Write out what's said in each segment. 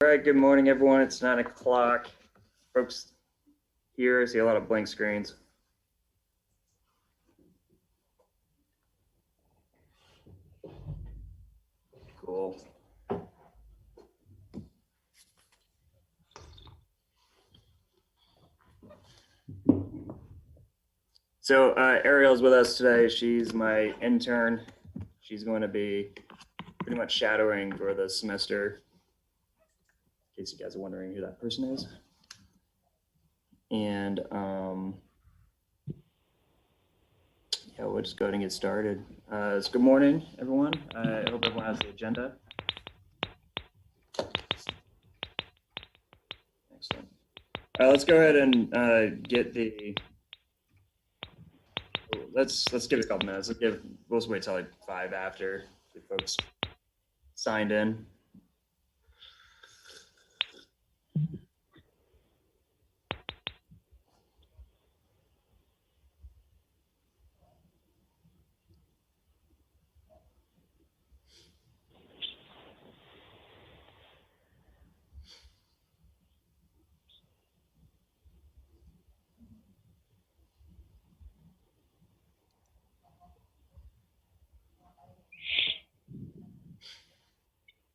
All right, good morning, everyone. It's 9 o'clock. Folks here, I see a lot of blank screens. Cool. So Ariel's with us today. She's my intern. She's going to be pretty much shadowing for the semester, in case you guys are wondering who that person is. And yeah, we'll just go ahead and get started. So good morning, everyone. I hope everyone has the agenda. Excellent. Let's go ahead and get the. Let's give it a couple minutes. We'll just wait till like 5 after the folks signed in.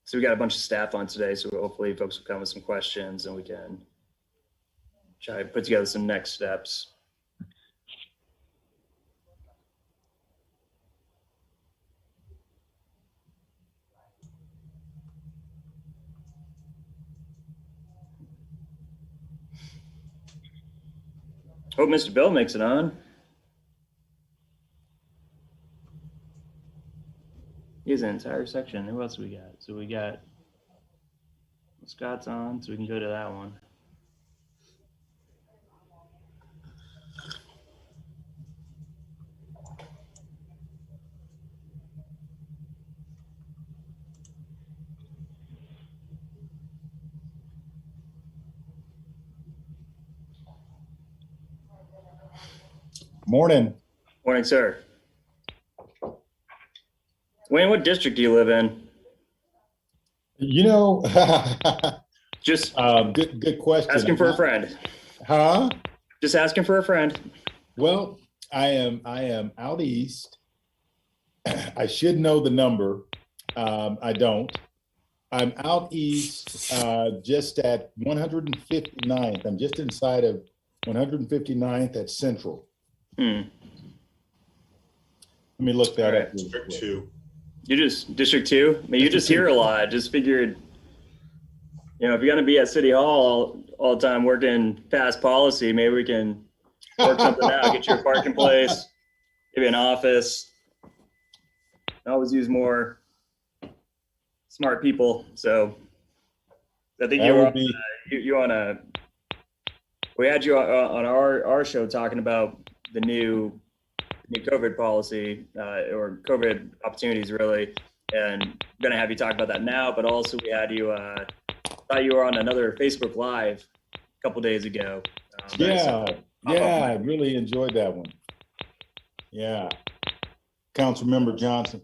So we got a bunch of staff on today, so hopefully folks will come with some questions and we can try to put together some next steps. Hope Mr. Bill makes it on. Here's an entire section. Who else we got? So we got Scott's on, so we can go to that one. Morning. Morning, sir. Wayne, what district do you live in? You know, Just good question. asking for a friend. Huh? Just asking for a friend. Well, I am out east. I should know the number. I don't. I'm out east, just at 159th. I'm just inside of 159th at Central. Let me look that up. District 2. You just District 2? I mean, you just hear a lot. Just figured, if you're going to be at City Hall all the time working past policy, maybe we can work something out, get you a parking place, maybe an office. I always use more smart people. So I think we had you on our show talking about the new COVID policy or COVID opportunities, really, and I'm going to have you talk about that now. But also, we had you. Thought you were on another Facebook Live a couple days ago. I really enjoyed that one. Yeah, Councilmember Johnson.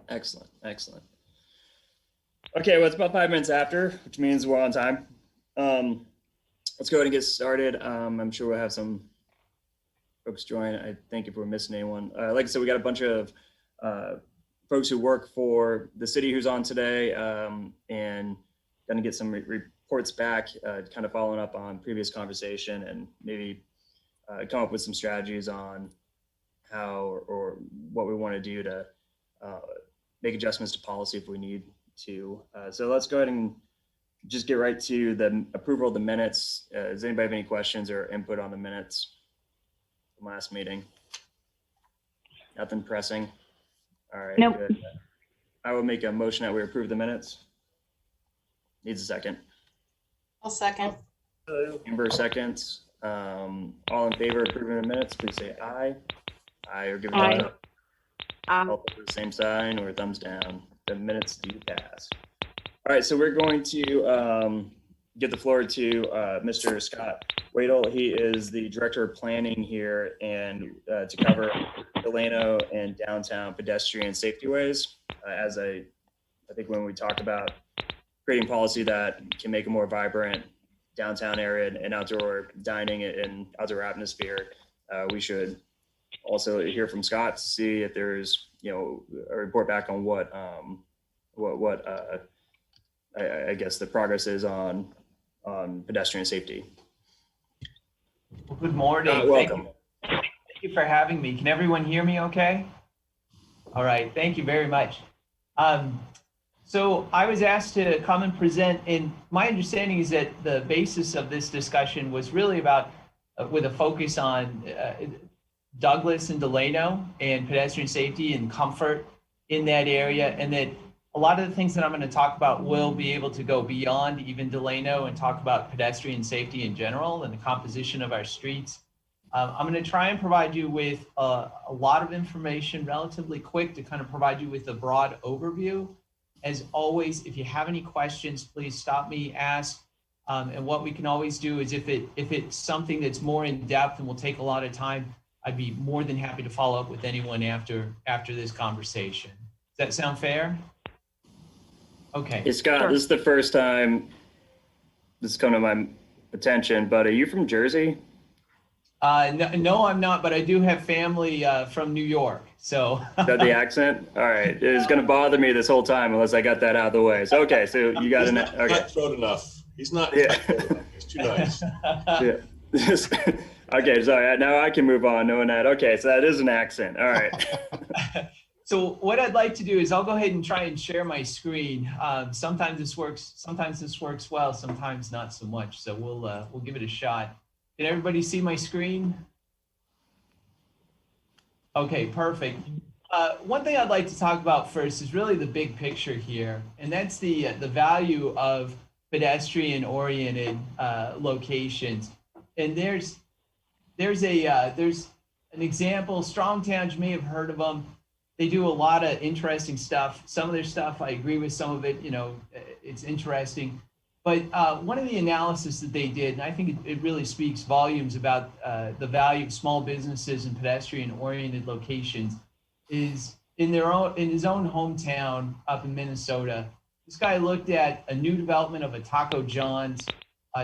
Excellent. Okay, well, it's about 5 minutes after, which means we're on time. Let's go ahead and get started. I'm sure we'll have some folks join. I think if we're missing anyone, like I said, we got a bunch of folks who work for the city who's on today, and going to get some reports back, kind of following up on previous conversation, and maybe come up with some strategies on how or what we want to do to make adjustments to policy if we need to. So let's go ahead and just get right to the approval of the minutes. Does anybody have any questions or input on the minutes from last meeting? Nothing pressing. All right. Nope. Good. I will make a motion that we approve the minutes. Needs a second. I'll second. Amber seconds. All in favor of approving the minutes, please say aye. Aye, or give a thumbs up. All for the same sign or thumbs down. The minutes do pass. All right, so we're going to give the floor to Mr. Scott Whipple. He is the Director of Planning here, and to cover Delano and downtown pedestrian safety ways. As I think when we talked about creating policy that can make a more vibrant downtown area and outdoor dining and outdoor atmosphere. We should also hear from Scott to see if there's, a report back on what I guess the progress is on pedestrian safety. Well, good morning. Welcome. Thank you for having me. Can everyone hear me okay? All right, thank you very much. So I was asked to come and present, and my understanding is that the basis of this discussion was really about, with a focus on Douglas and Delano and pedestrian safety and comfort in that area, and that a lot of the things that I'm going to talk about will be able to go beyond even Delano and talk about pedestrian safety in general and the composition of our streets. I'm going to try and provide you with a lot of information relatively quick to kind of provide you with a broad overview. As always, if you have any questions, please stop me, ask. And what we can always do is if it's something that's more in depth and will take a lot of time, I'd be more than happy to follow up with anyone after this conversation. Does that sound fair? Okay. Hey, Scott, This is the first time this has come to my attention, but are you from Jersey? No, I'm not, but I do have family from New York. So Is that the accent? All right. It's going to bother me this whole time unless I got that out of the way. So, okay. So you got He's not throat enough. He's not. Yeah. He's too nice. Yeah. Okay. Sorry. Now I can move on knowing that. Okay. So that is an accent. All right. So what I'd like to do is I'll go ahead and try and share my screen. Sometimes this works well, sometimes not so much. So we'll give it a shot. Can everybody see my screen? Okay, perfect. One thing I'd like to talk about first is really the big picture here, and that's the value of pedestrian-oriented locations. And there's an example. Strong Towns, you may have heard of them. They do a lot of interesting stuff. Some of their stuff, I agree with some of it. It's interesting. But one of the analysis that they did, and I think it really speaks volumes about the value of small businesses and pedestrian-oriented locations, is in his own hometown up in Minnesota. This guy looked at a new development of a Taco John's.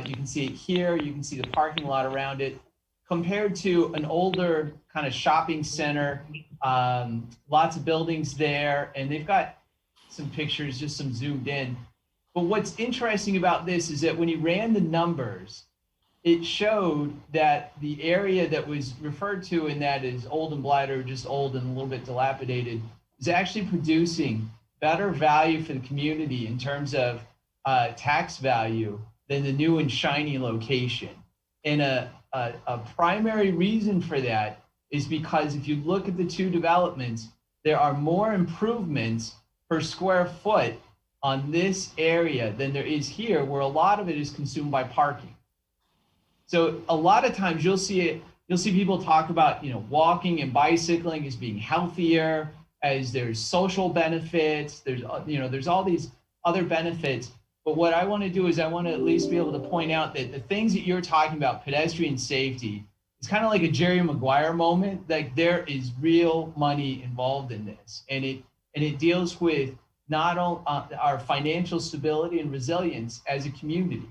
You can see it here. You can see the parking lot around it, compared to an older kind of shopping center. Lots of buildings there, and they've got some pictures, just some zoomed in. But what's interesting about this is that when he ran the numbers, it showed that the area that was referred to in that is old and blight, or just old and a little bit dilapidated, is actually producing better value for the community in terms of tax value than the new and shiny location. And a primary reason for that is because if you look at the two developments, there are more improvements per square foot on this area than there is here, where a lot of it is consumed by parking. So a lot of times you'll see people talk about, walking and bicycling as being healthier, as there's social benefits, there's all these other benefits. But what I want to do is I want to at least be able to point out that the things that you're talking about, pedestrian safety, it's kind of like a Jerry Maguire moment. Like, there is real money involved in this, and it deals with not only our financial stability and resilience as a community.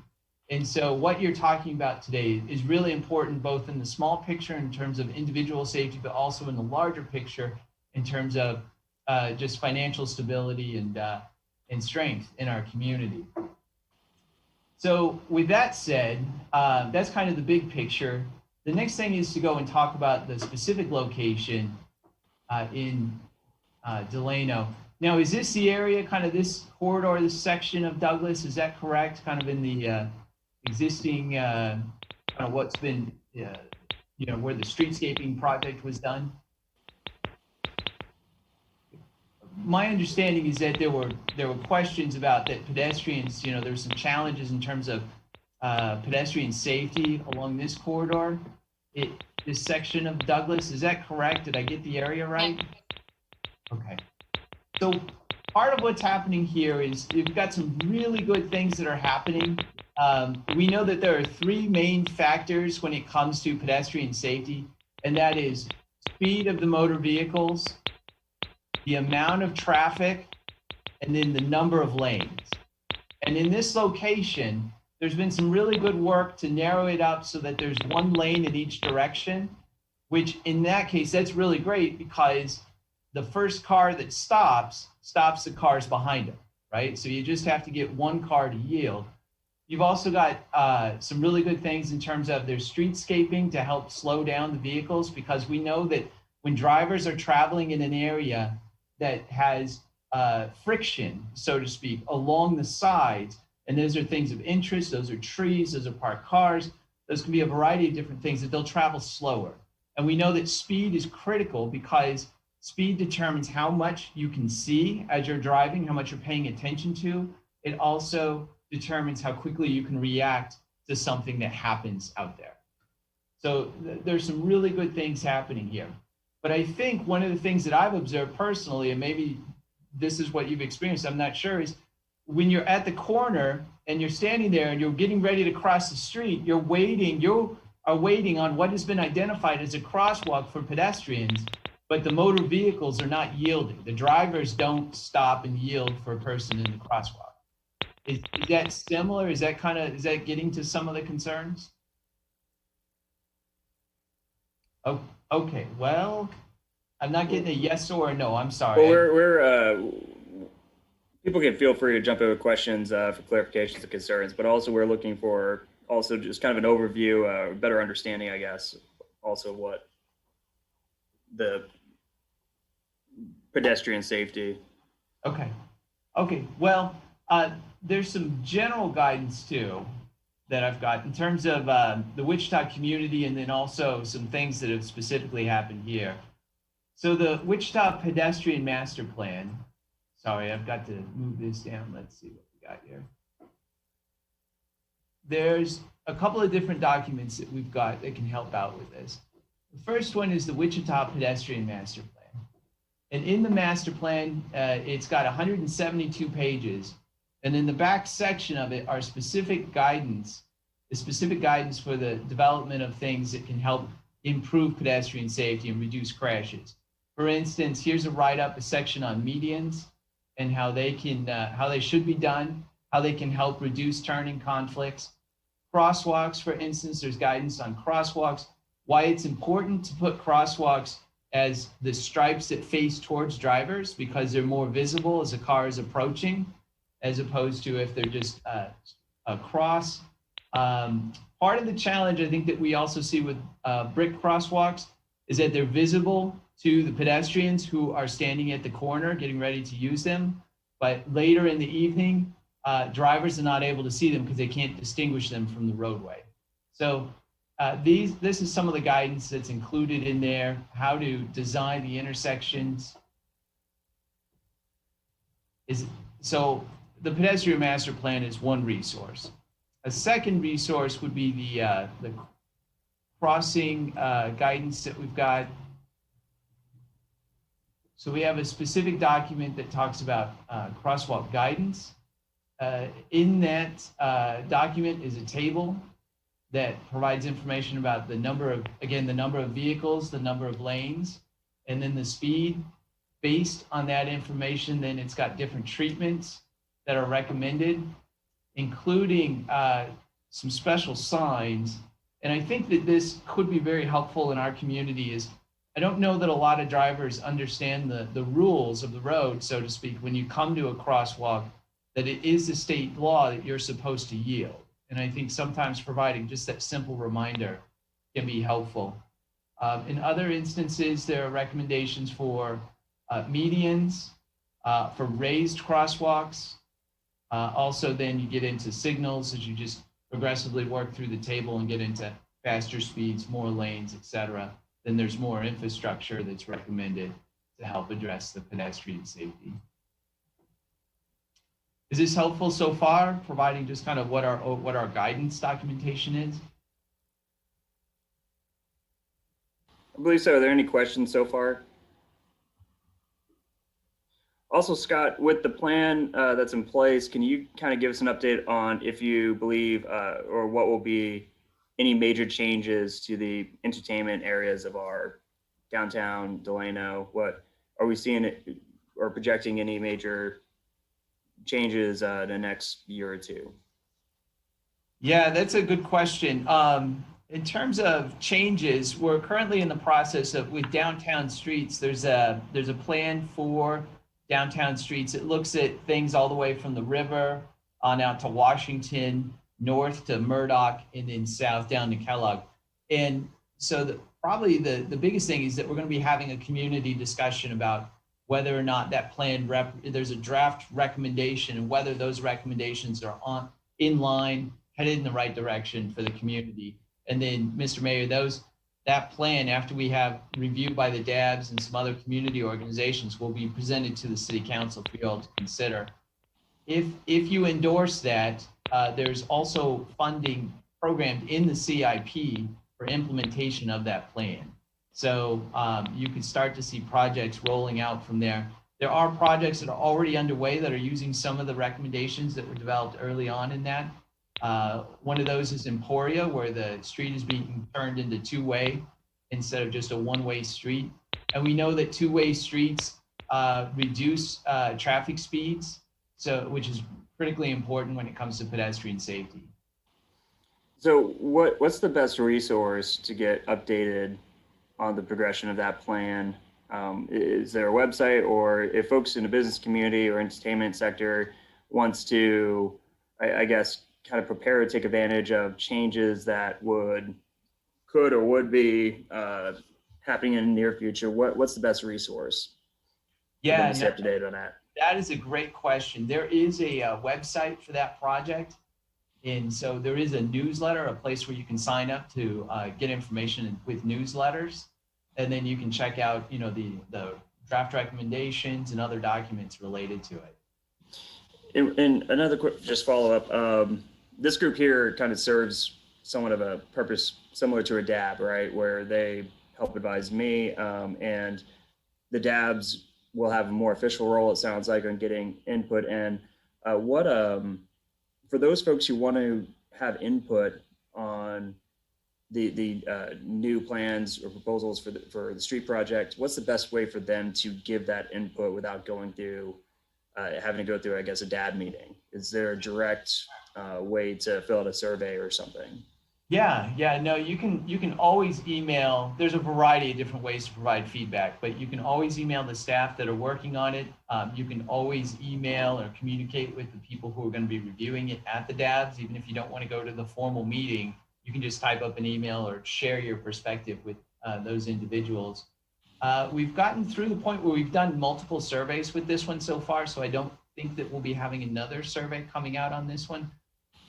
And so what you're talking about today is really important, both in the small picture in terms of individual safety, but also in the larger picture in terms of just financial stability and strength in our community. So with that said, that's kind of the big picture. The next thing is to go and talk about the specific location in Delano. Now, is this the area, kind of this corridor, this section of Douglas? Is that correct? Kind of in the existing, kind of what's been, where the streetscaping project was done? My understanding is that there were questions about that pedestrians, there were some challenges in terms of pedestrian safety along this corridor, this section of Douglas. Is that correct? Did I get the area right? Okay. So part of what's happening here is you've got some really good things that are happening. We know that there are three main factors when it comes to pedestrian safety, and that is speed of the motor vehicles, the amount of traffic, and then the number of lanes. And in this location, there's been some really good work to narrow it up so that there's one lane in each direction, which in that case, that's really great because the first car that stops the cars behind them, right? So you just have to get one car to yield. You've also got some really good things in terms of there's streetscaping to help slow down the vehicles, because we know that when drivers are traveling in an area that has friction, so to speak, along the sides, and those are things of interest, those are trees, those are parked cars, those can be a variety of different things, that they'll travel slower. And we know that speed is critical because speed determines how much you can see as you're driving, how much you're paying attention to. It also determines how quickly you can react to something that happens out there. So there's some really good things happening here. But I think one of the things that I've observed personally, and maybe this is what you've experienced, I'm not sure, is when you're at the corner and you're standing there and you're getting ready to cross the street, you are waiting on what has been identified as a crosswalk for pedestrians, but the motor vehicles are not yielding. The drivers don't stop and yield for a person in the crosswalk. Is that similar? Is that getting to some of the concerns? Oh, okay. Well, I'm not getting a yes or a no. I'm sorry. Well, we're people can feel free to jump in with questions for clarifications and concerns, but also we're looking for also just kind of an overview, better understanding, I guess, also what the pedestrian safety. Okay. Well, there's some general guidance too that I've got in terms of the Wichita community, and then also some things that have specifically happened here. So the Wichita Pedestrian Master Plan, sorry, I've got to move this down. Let's see what we got here. There's a couple of different documents that we've got that can help out with this. The first one is the Wichita Pedestrian Master Plan. And in the master plan, it's got 172 pages. And in the back section of it are specific guidance for the development of things that can help improve pedestrian safety and reduce crashes. For instance, here's a section on medians and how they should be done, how they can help reduce turning conflicts. Crosswalks, for instance, there's guidance on crosswalks, why it's important to put crosswalks as the stripes that face towards drivers, because they're more visible as a car is approaching, as opposed to if they're just across. Part of the challenge I think that we also see with brick crosswalks is that they're visible to the pedestrians who are standing at the corner getting ready to use them. But later in the evening, drivers are not able to see them because they can't distinguish them from the roadway. So this is some of the guidance that's included in there, how to design the intersections. So the pedestrian master plan is one resource. A second resource would be the crossing guidance that we've got. So we have a specific document that talks about crosswalk guidance. In that document is a table that provides information about the number of vehicles, the number of lanes, and then the speed. Based on that information, then it's got different treatments that are recommended, including some special signs. And I think that this could be very helpful in our community. Is I don't know that a lot of drivers understand the rules of the road, so to speak, when you come to a crosswalk, that it is the state law that you're supposed to yield. And I think sometimes providing just that simple reminder can be helpful. In other instances, there are recommendations for medians, for raised crosswalks. Also, then you get into signals as you just progressively work through the table and get into faster speeds, more lanes, et cetera. Then there's more infrastructure that's recommended to help address the pedestrian safety. Is this helpful so far, providing just kind of what our guidance documentation is? I believe so. Are there any questions so far? Also, Scott, with the plan that's in place, can you kind of give us an update on if you believe or what will be any major changes to the entertainment areas of our downtown Delano? What are we seeing or projecting any major changes the next year or two? Yeah, that's a good question. In terms of changes, we're currently in the process of with downtown streets. There's a plan for downtown streets. It looks at things all the way from the river on out to Washington, north to Murdoch, and then south down to Kellogg. And so probably the biggest thing is that we're going to be having a community discussion about whether or not that plan there's a draft recommendation and whether those recommendations are in line, headed in the right direction for the community. And then, Mr. Mayor, that plan, after we have review by the DABs and some other community organizations, will be presented to the City Council for you all to consider. If you endorse that, there's also funding programmed in the CIP for implementation of that plan. So you can start to see projects rolling out from there. There are projects that are already underway that are using some of the recommendations that were developed early on in that. One of those is Emporia, where the street is being turned into two-way instead of just a one-way street. And we know that two-way streets reduce traffic speeds, which is critically important when it comes to pedestrian safety. So what's the best resource to get updated on the progression of that plan? Is there a website, or if folks in the business community or entertainment sector wants to, I guess, kind of prepare to take advantage of changes that could or would be happening in the near future, what's the best resource? Yeah, stay up to date on that. That is a great question. There is a website for that project. And so there is a newsletter, a place where you can sign up to get information with newsletters. And then you can check out, the draft recommendations and other documents related to it. And another quick, just follow up. This group here kind of serves somewhat of a purpose similar to a DAB, right? Where they help advise me, and the DABs will have a more official role, it sounds like, on getting input. And for those folks who want to have input on the new plans or proposals for the street project, what's the best way for them to give that input without going through having to go through, I guess, a DAB meeting? Is there a direct way to fill out a survey or something? Yeah, no, you can always email. There's a variety of different ways to provide feedback, but you can always email the staff that are working on it. You can always email or communicate with the people who are going to be reviewing it at the DABs. Even if you don't want to go to the formal meeting, you can just type up an email or share your perspective with those individuals. We've gotten through the point where we've done multiple surveys with this one so far, so I don't think that we'll be having another survey coming out on this one.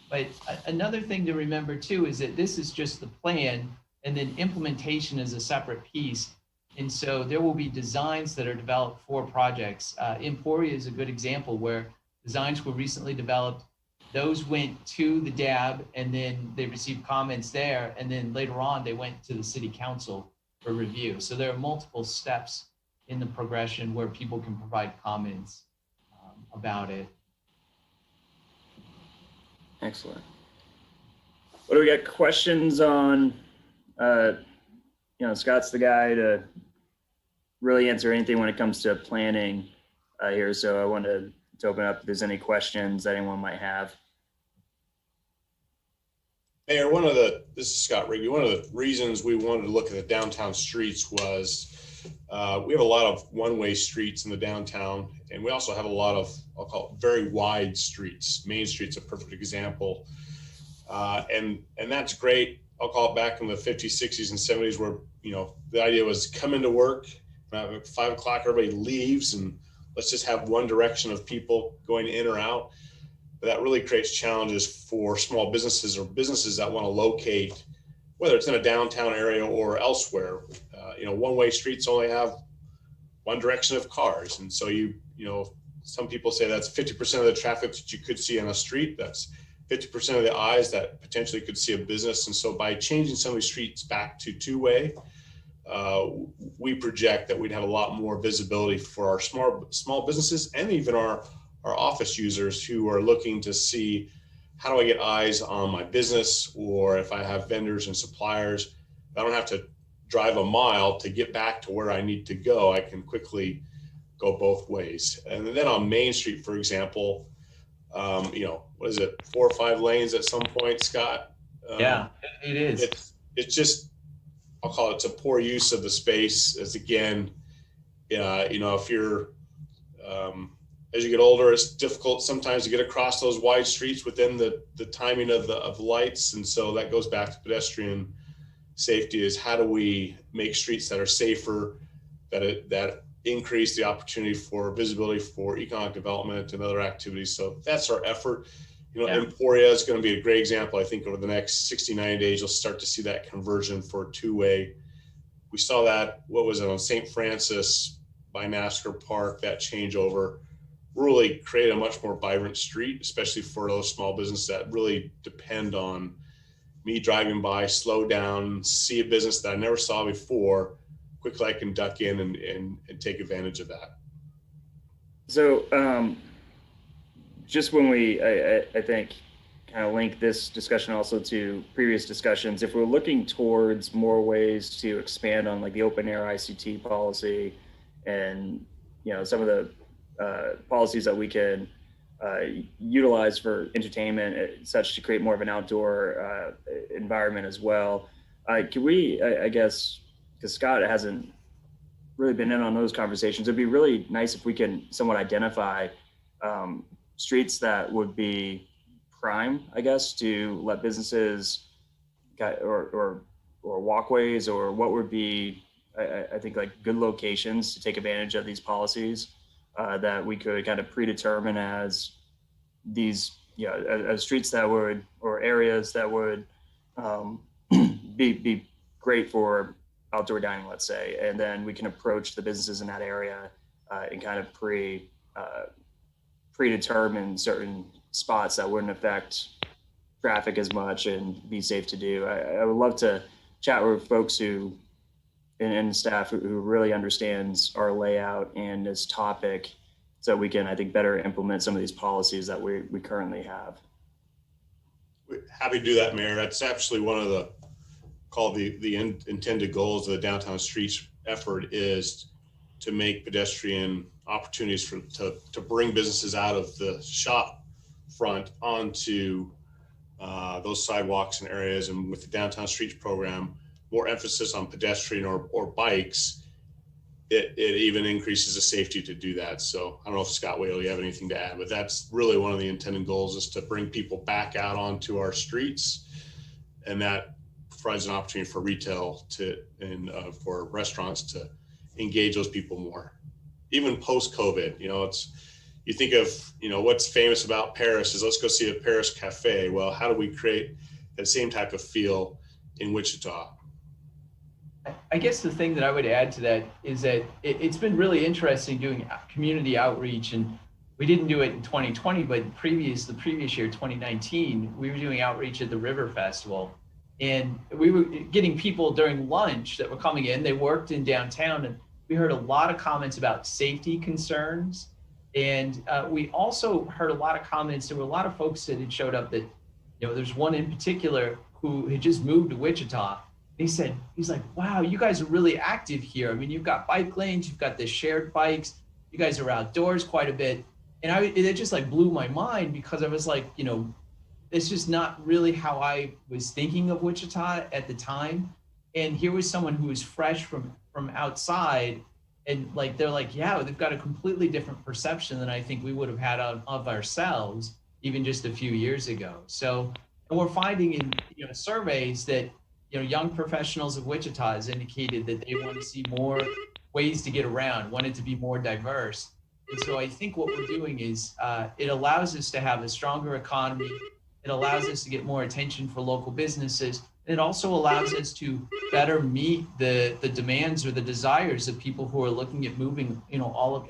But another thing to remember too is that this is just the plan, and then implementation is a separate piece. And so there will be designs that are developed for projects. Emporia is a good example where designs were recently developed. Those went to the DAB, and then they received comments there. And then later on, they went to the City Council for review. So there are multiple steps in the progression where people can provide comments about it. Excellent. What do we got? Questions on? Scott's the guy to really answer anything when it comes to planning here. So I wanted to open up if there's any questions that anyone might have. Mayor, this is Scott Rigby. One of the reasons we wanted to look at the downtown streets was we have a lot of one-way streets in the downtown, and we also have a lot of, I'll call it, very wide streets. Main Street's a perfect example. And that's great. I'll call it back in the 50s, 60s, and 70s where, the idea was come into work, at 5 o'clock, everybody leaves, and let's just have one direction of people going in or out. But that really creates challenges for small businesses or businesses that want to locate, whether it's in a downtown area or elsewhere. One-way streets only have one direction of cars. And so some people say that's 50% of the traffic that you could see on a street. That's 50% of the eyes that potentially could see a business. And so by changing some of these streets back to two-way, we project that we'd have a lot more visibility for our small businesses and even our office users who are looking to see, how do I get eyes on my business? Or if I have vendors and suppliers, I don't have to drive a mile to get back to where I need to go. I can quickly go both ways. And then on Main Street, for example, what is it, 4 or 5 lanes at some point, Scott? Yeah, it is. It's just, I'll call it, a poor use of the space. As again, if you're, as you get older, it's difficult sometimes to get across those wide streets within the timing of the lights. And so that goes back to pedestrian safety, is how do we make streets that are safer, that increase the opportunity for visibility for economic development and other activities. So that's our effort. Emporia is going to be a great example. I think over the next 69 days, you'll start to see that conversion for two-way. We saw that, what was it, on St. Francis by NASCAR Park, that changeover really create a much more vibrant street, especially for those small businesses that really depend on me driving by, slow down, see a business that I never saw before, quickly I can duck in and take advantage of that. So just when I think kind of link this discussion also to previous discussions, if we're looking towards more ways to expand on like the open air ICT policy and, some of the policies that we can utilize for entertainment, such to create more of an outdoor environment as well. Can we, I guess, because Scott hasn't really been in on those conversations, it'd be really nice if we can somewhat identify streets that would be prime, I guess, to let businesses or walkways, or what would be, I think, like good locations to take advantage of these policies that we could kind of predetermine as these, as streets that would, or areas that would be great for outdoor dining, let's say, and then we can approach the businesses in that area and kind of predetermine certain spots that wouldn't affect traffic as much and be safe to do. I would love to chat with folks and staff who really understands our layout and this topic, so we can, I think, better implement some of these policies that we currently have. We're happy to do that, Mayor. That's actually one of the intended goals of the downtown streets effort, is to make pedestrian opportunities to bring businesses out of the shop front onto those sidewalks and areas. And with the downtown streets program, more emphasis on pedestrian or bikes, it even increases the safety to do that. So I don't know if Scott Whale, you have anything to add, but that's really one of the intended goals, is to bring people back out onto our streets, and that provides an opportunity for retail and for restaurants to engage those people more, even post-COVID. You think of, what's famous about Paris is, let's go see a Paris cafe. Well, how do we create that same type of feel in Wichita? I guess the thing that I would add to that is that it's been really interesting doing community outreach, and we didn't do it in 2020, but the previous year, 2019, we were doing outreach at the River Festival, and we were getting people during lunch that were coming in. They worked in downtown, and we heard a lot of comments about safety concerns. And we also heard a lot of comments. There were a lot of folks that had showed up that, there's one in particular who had just moved to Wichita. He's like, wow, you guys are really active here. I mean, you've got bike lanes, you've got the shared bikes, you guys are outdoors quite a bit. And it just like blew my mind, because I was like, it's just not really how I was thinking of Wichita at the time. And here was someone who was fresh from outside, and like, they're like, yeah, they've got a completely different perception than I think we would have had of ourselves even just a few years ago. So, and we're finding in surveys that young professionals of Wichita has indicated that they want to see more ways to get around, want it to be more diverse. And so I think what we're doing is it allows us to have a stronger economy. It allows us to get more attention for local businesses. And it also allows us to better meet the demands or the desires of people who are looking at moving,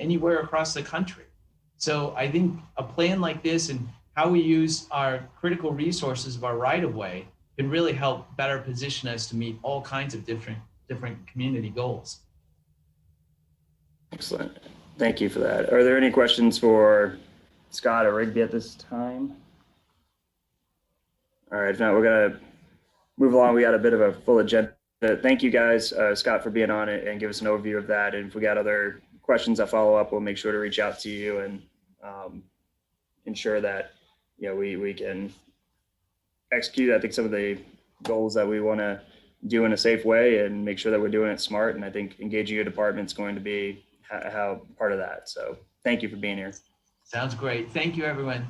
anywhere across the country. So I think a plan like this and how we use our critical resources of our right-of-way can really help better position us to meet all kinds of different community goals. Excellent. Thank you for that. Are there any questions for Scott or Rigby at this time? All right, if not, we're gonna move along. We got a bit of a full agenda. Thank you guys, Scott, for being on it and give us an overview of that. And if we got other questions that follow up, we'll make sure to reach out to you and ensure that, we can execute, I think, some of the goals that we want to do in a safe way and make sure that we're doing it smart. And I think engaging your department is going to be how part of that. So thank you for being here. Sounds great. Thank you, everyone.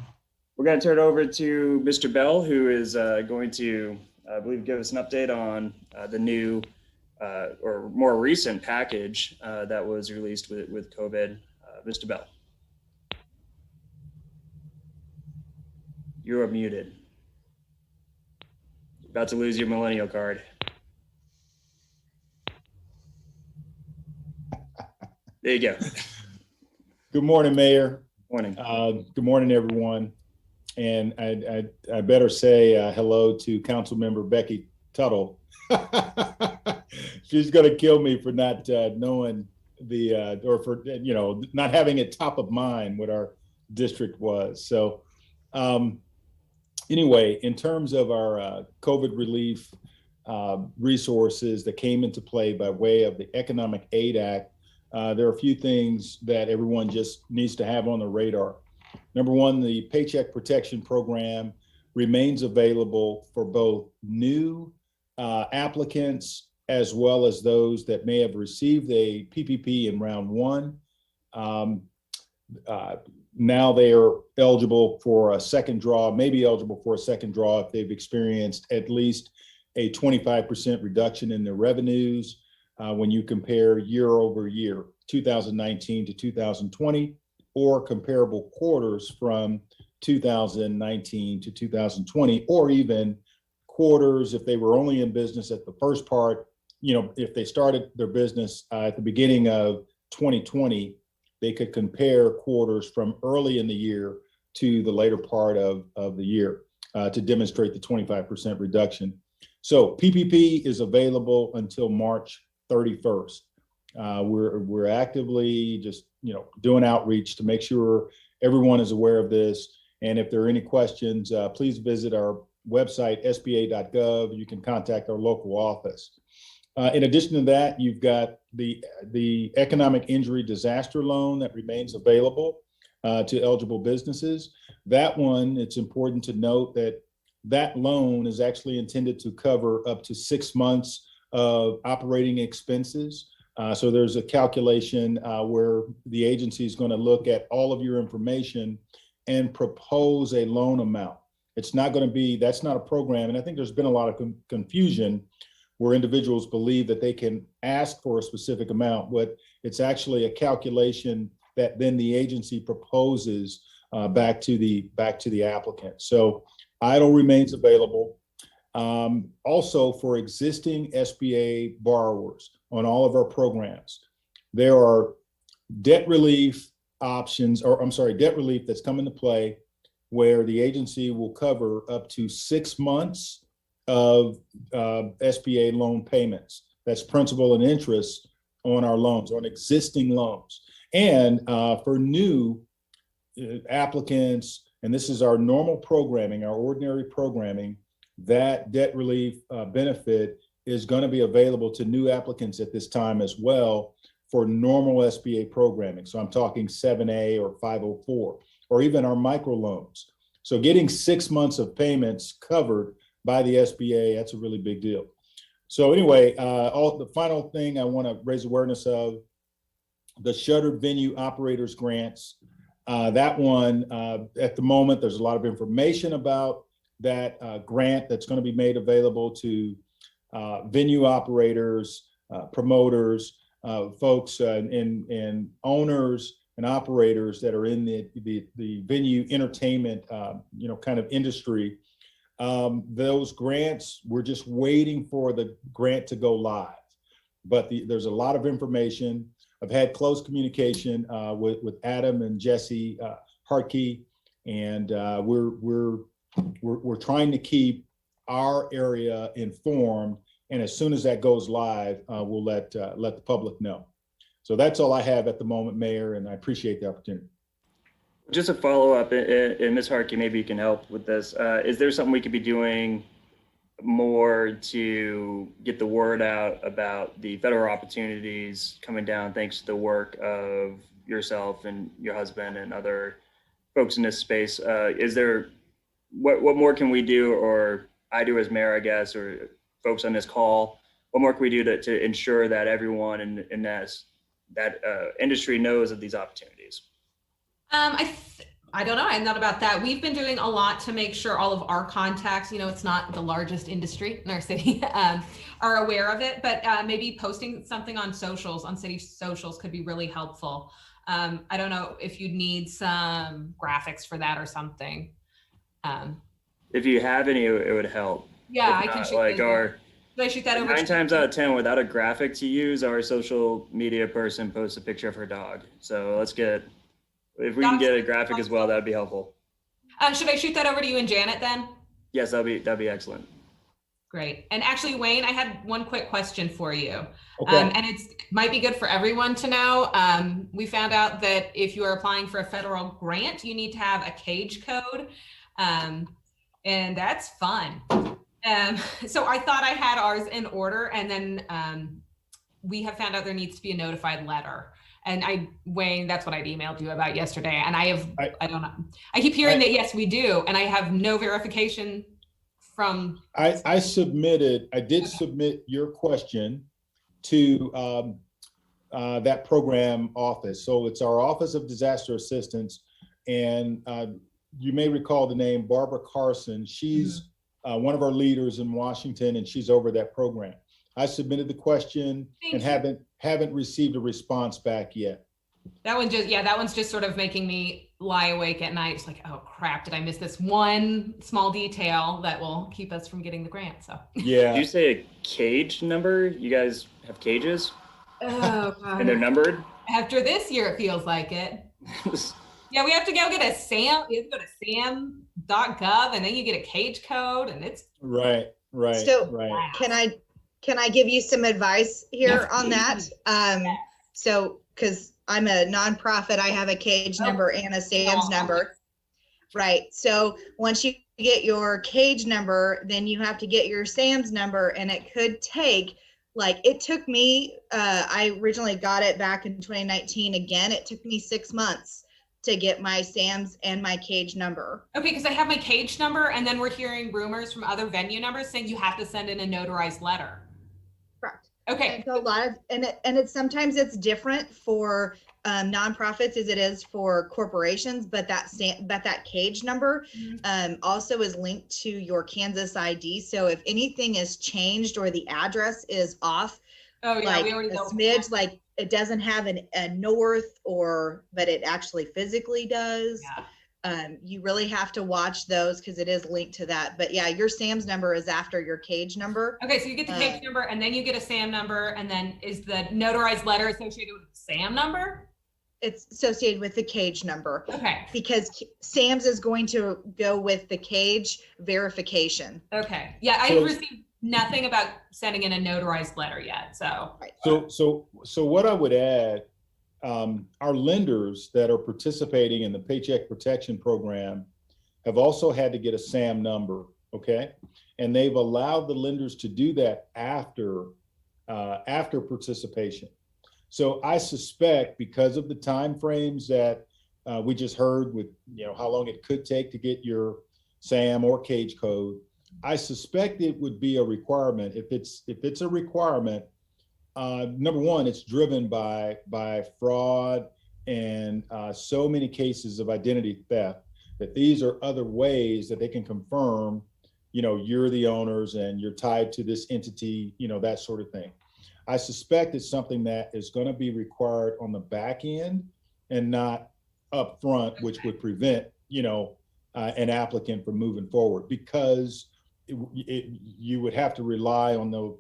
We're going to turn it over to Mr. Bell, who is going to, I believe, give us an update on the new or more recent package that was released with COVID. Mr. Bell. You're muted. You're about to lose your millennial card. There you go. Good morning, Mayor. Morning. Good morning, everyone. And I better say hello to Councilmember Becky Tuttle. She's going to kill me for not knowing or for, not having it top of mind what our district was. So anyway, in terms of our COVID relief resources that came into play by way of the Economic Aid Act, there are a few things that everyone just needs to have on the radar. Number one, the Paycheck Protection Program remains available for both new applicants as well as those that may have received a PPP in round one. Now they are eligible for a second draw, maybe eligible for a second draw if they've experienced at least a 25% reduction in their revenues when you compare year over year, 2019 to 2020, or comparable quarters from 2019 to 2020, or even quarters if they were only in business at the first part, if they started their business at the beginning of 2020, they could compare quarters from early in the year to the later part of the year to demonstrate the 25% reduction. So PPP is available until March 31st. We're actively just doing outreach to make sure everyone is aware of this. And if there are any questions, please visit our website, sba.gov. You can contact our local office. In addition to that, you've got the economic injury disaster loan that remains available to eligible businesses. That one, it's important to note that that loan is actually intended to cover up to 6 months of operating expenses. So there's a calculation where the agency is going to look at all of your information and propose a loan amount. It's not going to be, that's not a program. And I think there's been a lot of confusion where individuals believe that they can ask for a specific amount, but it's actually a calculation that then the agency proposes back to the applicant. So EIDL remains available. Also for existing SBA borrowers on all of our programs, there are debt relief options, or I'm sorry, debt relief that's come into play where the agency will cover up to 6 months of SBA loan payments. That's principal and interest on our loans, on existing loans. And for new applicants, and this is our normal programming, our ordinary programming, that debt relief benefit is going to be available to new applicants at this time as well for normal SBA programming. So I'm talking 7A or 504, or even our microloans. So getting 6 months of payments covered by the SBA, that's a really big deal. So anyway, the final thing I want to raise awareness of, the shuttered venue operators grants. That one, at the moment, there's a lot of information about that grant that's going to be made available to venue operators, promoters, folks and owners and operators that are in the venue entertainment, kind of industry. Those grants, we're just waiting for the grant to go live, but there's a lot of information. I've had close communication with Adam and Jesse Hartke, and we're trying to keep our area informed. And as soon as that goes live, we'll let the public know. So that's all I have at the moment, Mayor, and I appreciate the opportunity. Just a follow up, and Ms. Hartke, maybe you can help with this. Is there something we could be doing more to get the word out about the federal opportunities coming down thanks to the work of yourself and your husband and other folks in this space. Is there, what more can we do, or I do as mayor, I guess, or folks on this call, what more can we do to ensure that everyone in that industry knows of these opportunities? I don't know. I'm not about that. We've been doing a lot to make sure all of our contacts, it's not the largest industry in our city, are aware of it, but maybe posting something on city socials could be really helpful. I don't know if you need some graphics for that or something. If you have any, it would help. Yeah, If I can not, shoot like Should I shoot that over? 9 times out of 10, without a graphic to use, our social media person posts a picture of her dog. So if we can get a graphic as well, that'd be helpful. Should I shoot that over to you and Janet then? Yes, that'd be excellent. Great. And actually, Wayne, I had one quick question for you. Okay. And it might be good for everyone to know. We found out that if you are applying for a federal grant, you need to have a cage code. And that's fun. So I thought I had ours in order, and then we have found out there needs to be a notified letter. And Wayne, that's what I'd emailed you about yesterday. And I don't know. I keep hearing that, yes, we do. And I have no verification from. I did submit your question to that program office. So it's our Office of Disaster Assistance. And you may recall the name Barbara Carson. She's one of our leaders in Washington, and she's over that program. I submitted the question and haven't received a response back yet. That one's just sort of making me lie awake at night. It's like, oh crap, did I miss this one small detail that will keep us from getting the grant? So yeah. Did you say a cage number? You guys have cages? Oh God. And they're numbered? After this year, it feels like it. Yeah, we have to go get a SAM. You have to go to sam.gov, and then you get a cage code, and it's right. So Right. Can I give you some advice here on that? So, because I'm a nonprofit, I have a cage number and a SAMS number. Right. So once you get your cage number, then you have to get your SAMS number, and it could take, it took me, I originally got it back in 2019. Again, it took me 6 months to get my SAMS and my cage number. Okay, because I have my cage number, and then we're hearing rumors from other venue numbers saying you have to send in a notarized letter. Correct. Okay. So a lot of, and sometimes it's different for nonprofits as it is for corporations, but that cage number also is linked to your Kansas ID. So if anything is changed or the address is off, we already a know. smidge, it doesn't have a north, but it actually physically does. Yeah. You really have to watch those because it is linked to that. But yeah, your SAMS number is after your cage number. Okay, so you get the cage number, and then you get a SAM number, and then is the notarized letter associated with the SAM number? It's associated with the cage number. Okay. Because SAMS is going to go with the cage verification. Okay. Yeah, I received nothing about sending in a notarized letter yet. So. Right. So what I would add, our lenders that are participating in the Paycheck Protection Program have also had to get a SAM number, okay? And they've allowed the lenders to do that after participation. So I suspect, because of the timeframes that we just heard with, how long it could take to get your SAM or cage code, I suspect it would be a requirement. If it's a requirement, number one, it's driven by fraud and so many cases of identity theft that these are other ways that they can confirm, you're the owners and you're tied to this entity, that sort of thing. I suspect it's something that is going to be required on the back end and not up front, which would prevent, an applicant from moving forward, because you would have to rely on the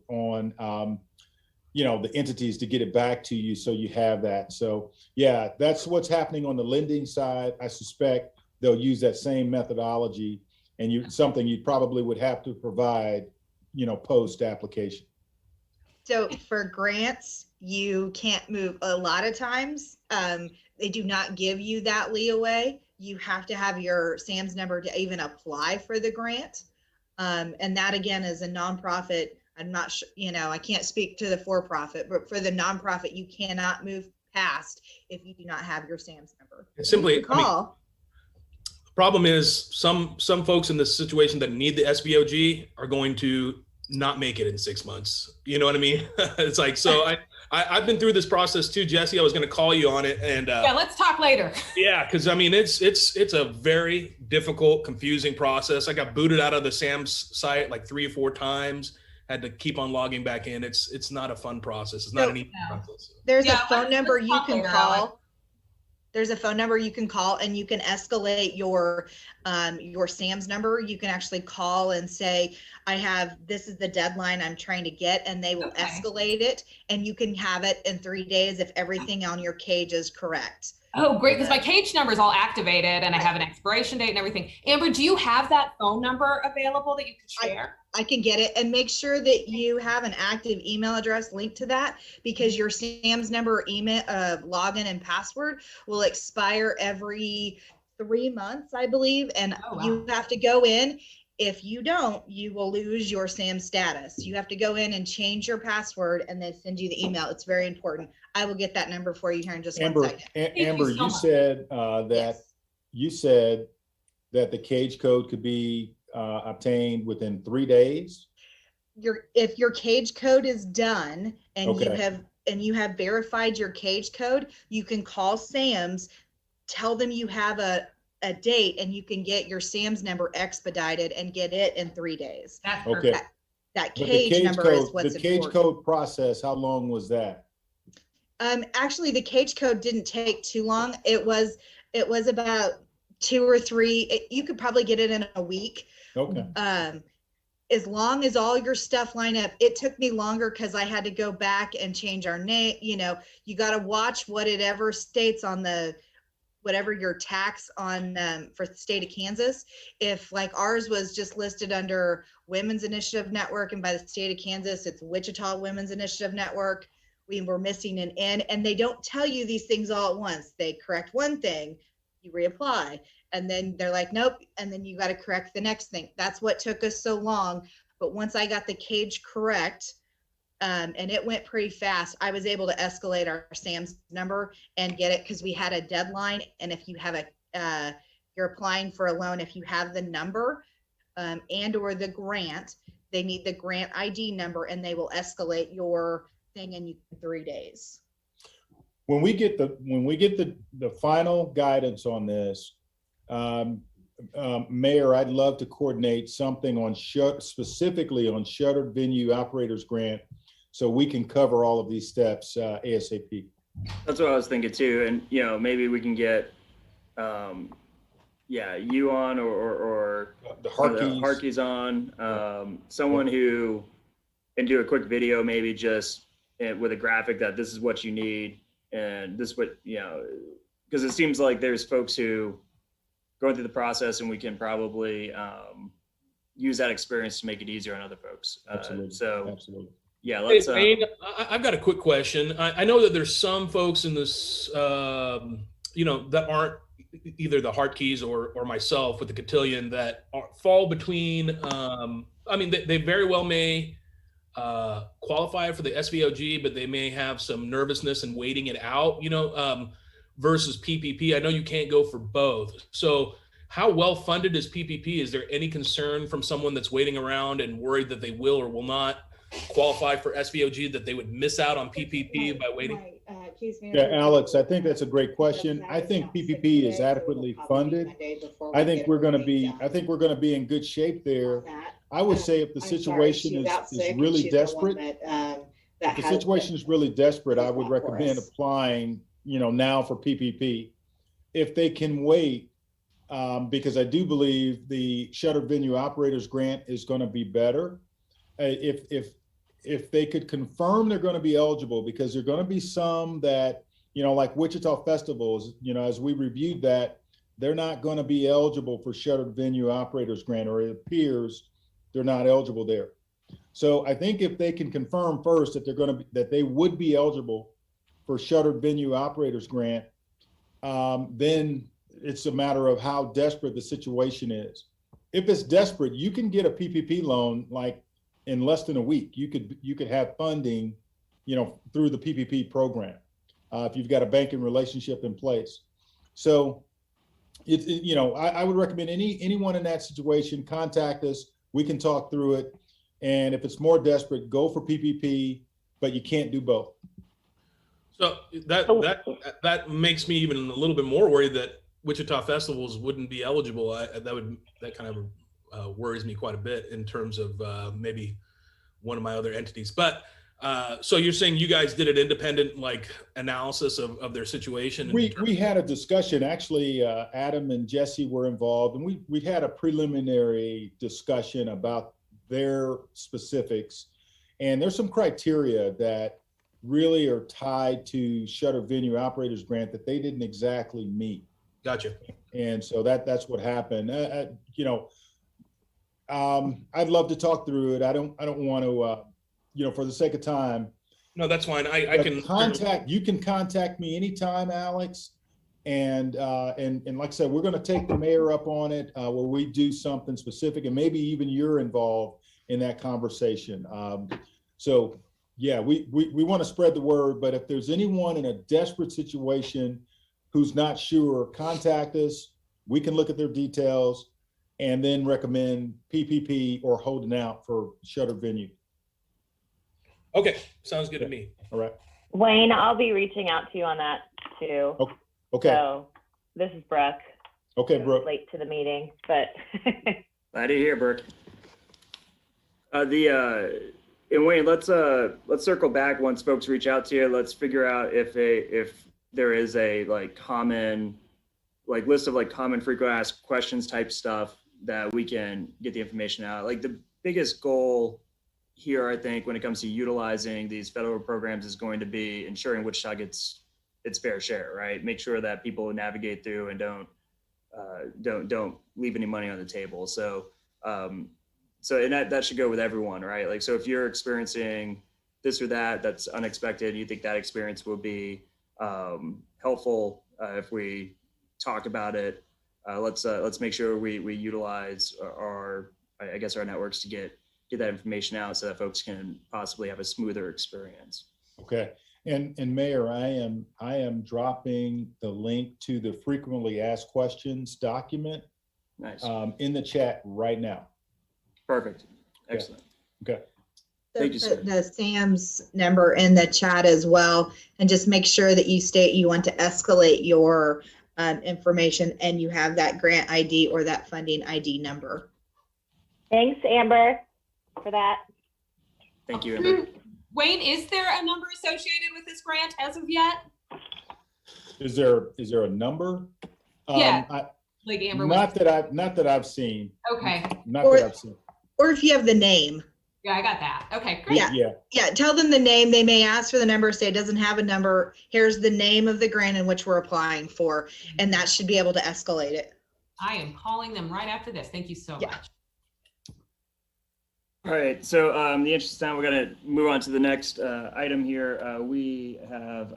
entities to get it back to you, so you have that. So yeah, that's what's happening on the lending side. I suspect they'll use that same methodology, and something you probably would have to provide, post application. So for grants, you can't move a lot of times. They do not give you that leeway. You have to have your SAMS number to even apply for the grant. And that again is a nonprofit. I'm not sure, I can't speak to the for-profit, but for the nonprofit, you cannot move past if you do not have your SAMS number. Simply, Problem is some folks in this situation that need the SVOG are going to not make it in 6 months. You know what I mean? It's like, so I've been through this process too, Jesse. I was going to call you on it, and Yeah, let's talk later. yeah, because I mean it's a very difficult, confusing process. I got booted out of the SAMS site like 3 or 4 times. Had to keep on logging back in. It's not a fun process. It's not an easy process. There's Yeah, a phone number let's you talk can later, Alex. call. There's a phone number you can call, and you can escalate your SAMS number. You can actually call and say, this is the deadline I'm trying to get, and they will escalate it, and you can have it in 3 days if everything on your cage is correct. Oh, great, because my cage number is all activated and I have an expiration date and everything. Amber, do you have that phone number available that you could share? I can get it, and make sure that you have an active email address linked to that, because your SAMS number, email, login and password will expire every 3 months, I believe. And you have to go in. If you don't, you will lose your SAM status. You have to go in and change your password and then send you the email. It's very important. I will get that number for you here in just 1 second. Amber, you said you said that the cage code could be obtained within 3 days. If your cage code is done and you have verified your cage code, you can call SAMS, tell them you have a date, and you can get your SAMS number expedited and get it in 3 days. That's Okay. perfect. That cage number is what's the cage important. code process, how long was that? Actually, the cage code didn't take too long. It was about 2 or 3. You could probably get it in a week. Okay. As long as all your stuff line up. It took me longer because I had to go back and change our name. You got to watch whatever states on whatever your tax on for the state of Kansas. If like ours was just listed under Women's Initiative Network, and by the state of Kansas, it's Wichita Women's Initiative Network. We were missing an N, and they don't tell you these things all at once. They correct one thing, you reapply, and then they're like, nope. And then you got to correct the next thing. That's what took us so long. But once I got the cage correct, and it went pretty fast, I was able to escalate our SAMS number and get it, because we had a deadline. And if you have you're applying for a loan, if you have the number and or the grant, they need the grant ID number, and they will escalate your thing in 3 days. When we get the final guidance on this, Mayor, I'd love to coordinate something on specifically on shuttered venue operators grant, so we can cover all of these steps ASAP. That's what I was thinking too. And, maybe we can get, you on or the Harkeys on, someone who can do a quick video, maybe just with a graphic that this is what you need. And this what, because it seems like there's folks who going through the process, and we can probably use that experience to make it easier on other folks. Absolutely. Absolutely. Yeah, let's. I've got a quick question. I know that there's some folks in this, that aren't either the Harkeys or myself with the cotillion that fall between. They very well may qualify for the SVOG, but they may have some nervousness in waiting it out. Versus PPP. I know you can't go for both. So how well funded is PPP? Is there any concern from someone that's waiting around and worried that they will or will not qualify for SVOG, that they would miss out on PPP by waiting? Yeah, Alex, I think that's a great question. I think PPP is adequately funded. I think we're going to be in good shape there. I would say if the situation is really desperate, if the situation is really desperate, I would recommend applying now for PPP. If they can wait, because I do believe the shuttered venue operators grant is going to be better. If they could confirm they're going to be eligible, because there are going to be some that, like Wichita festivals, as we reviewed that, they're not going to be eligible for shuttered venue operators grant, or it appears they're not eligible there. So I think if they can confirm first that they would be eligible for shuttered venue operators grant, then it's a matter of how desperate the situation is. If it's desperate, you can get a PPP loan like in less than a week. You could have funding, through the PPP program, if you've got a banking relationship in place. So You know, I would recommend anyone in that situation, contact us. We can talk through it. And if it's more desperate, go for PPP, but you can't do both. So that makes me even a little bit more worried that Wichita festivals wouldn't be eligible. That kind of worries me quite a bit in terms of maybe one of my other entities. But so you're saying you guys did an independent like analysis of their situation? We had a discussion. Actually, Adam and Jesse were involved, and we had a preliminary discussion about their specifics. And there's some criteria that really are tied to Shutter Venue Operators Grant that they didn't exactly meet. Gotcha. And so that's what happened. You know, I'd love to talk through it. I don't want to, you know, for the sake of time. No, that's fine. I can contact. You can contact me anytime, Alex. And like I said, we're going to take the mayor up on it where we do something specific, and maybe even you're involved in that conversation. So yeah, we want to spread the word, but if there's anyone in a desperate situation who's not sure, contact us. We can look at their details and then recommend PPP or holding out for Shutter Venue. Okay, sounds good to me. All right. Wayne, I'll be reaching out to you on that too. Okay. So this is Brooke. Okay, Brooke. Late to the meeting, but. Glad to hear, Brooke. And Wayne, let's circle back once folks reach out to you. Let's figure out if there is a common list of common frequent asked questions type stuff that we can get the information out. Like the biggest goal here, I think, when it comes to utilizing these federal programs is going to be ensuring Wichita gets its fair share, right? Make sure that people navigate through and don't leave any money on the table. So and that should go with everyone, right? Like, so if you're experiencing this or that's unexpected, you think that experience will be helpful if we talk about it. Let's make sure we utilize our networks to get that information out so that folks can possibly have a smoother experience. Okay. And Mayor, I am dropping the link to the frequently asked questions document in the chat right now. Perfect. Excellent. Okay. Thank you, sir. The Sam's number in the chat as well, and just make sure that you state you want to escalate your information and you have that grant ID or that funding ID number. Thanks, Amber, for that. Thank you, Amber. Wayne, is there a number associated with this grant as of yet? Is there a number? Yeah. Like Amber. Not that I've seen. Okay. Not that I've seen. Or if you have the name. Yeah, I got that. Okay, great. Yeah. Tell them the name. They may ask for the number, say it doesn't have a number. Here's the name of the grant in which we're applying for, and that should be able to escalate it. I am calling them right after this. Thank you so much. All right, so in the interest of time, we're going to move on to the next item here. We have